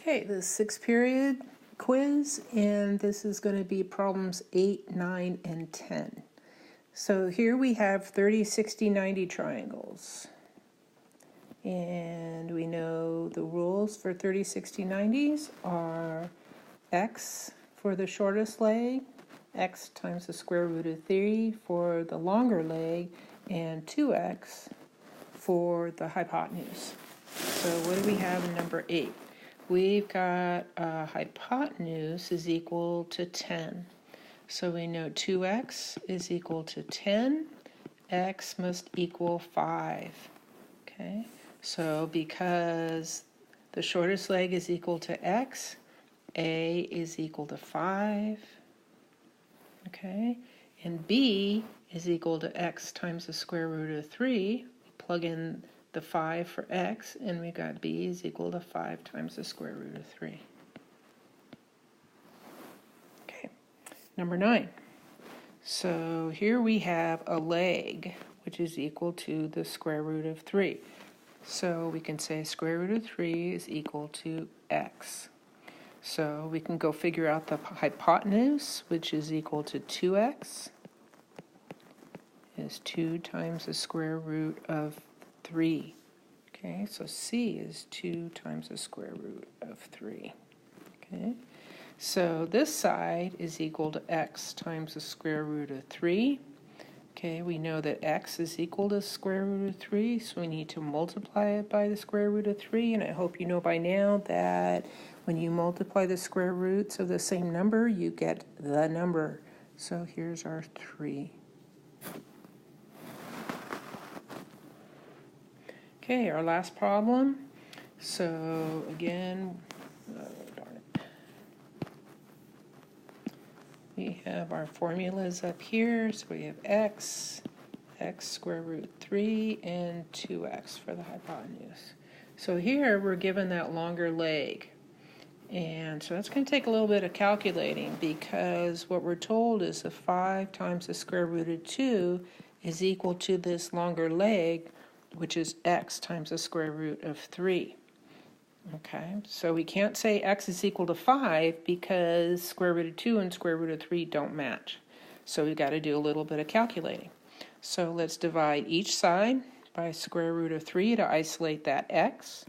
Okay, the sixth period quiz, and this is going to be problems 8, 9, and 10. So here we have 30, 60, 90 triangles. And we know the rules for 30, 60, 90s are x for the shortest leg, x times the square root of 3 for the longer leg, and 2x for the hypotenuse. So what do we have in number 8? We've got hypotenuse is equal to 10. So we know 2x is equal to 10. X must equal 5. Okay, so because the shortest leg is equal to x, A is equal to 5. Okay, and B is equal to x times the square root of 3. We plug in the 5 for x, and we got b is equal to 5 times the square root of 3. Okay, number 9. So here we have a leg, which is equal to the square root of 3. So we can say square root of 3 is equal to x. So we can go figure out the hypotenuse, which is equal to 2x, is 2 times the square root of 3. Okay, so C is 2 times the square root of 3. Okay, so this side is equal to x times the square root of 3. Okay, we know that x is equal to the square root of 3, so we need to multiply it by the square root of 3, and I hope you know by now that when you multiply the square roots of the same number, you get the number. So here's our 3. Okay, our last problem. So again, darn it. We have our formulas up here. So we have x square root 3, and 2x for the hypotenuse. So here we're given that longer leg. And so that's going to take a little bit of calculating, because what we're told is the 5 times the square root of 2 is equal to this longer leg, which is x times the square root of 3. Okay, so we can't say x is equal to 5 because square root of 2 and square root of 3 don't match. So we've got to do a little bit of calculating. So let's divide each side by square root of 3 to isolate that x.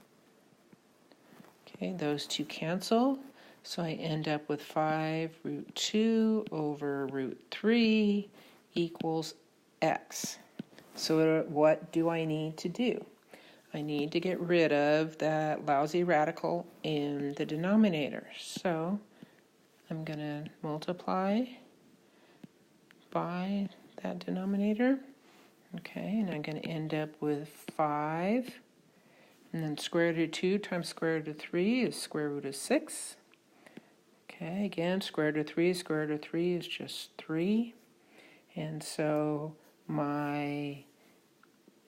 Okay, those two cancel. So I end up with 5 root 2 over root 3 equals x. So what do I need to do? I need to get rid of that lousy radical in the denominator. So I'm going to multiply by that denominator. Okay, and I'm going to end up with 5. And then square root of 2 times square root of 3 is square root of 6. Okay, again, square root of 3 is just 3. And so my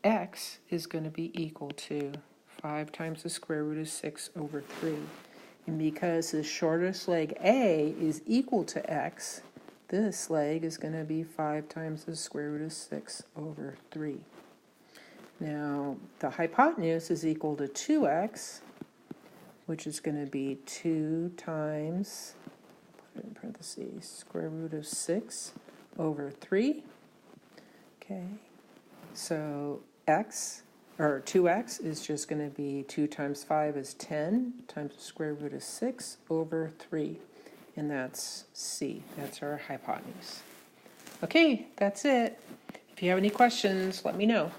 x is going to be equal to 5 times the square root of 6 over 3. And because the shortest leg A is equal to x, this leg is going to be 5 times the square root of 6 over 3. Now, the hypotenuse is equal to 2x, which is going to be 2 times, put it in parentheses, square root of 6 over 3. Okay, so x, or 2x, is just going to be 2 times 5 is 10 times the square root of 6 over 3. And that's C. That's our hypotenuse. Okay, that's it. If you have any questions, let me know.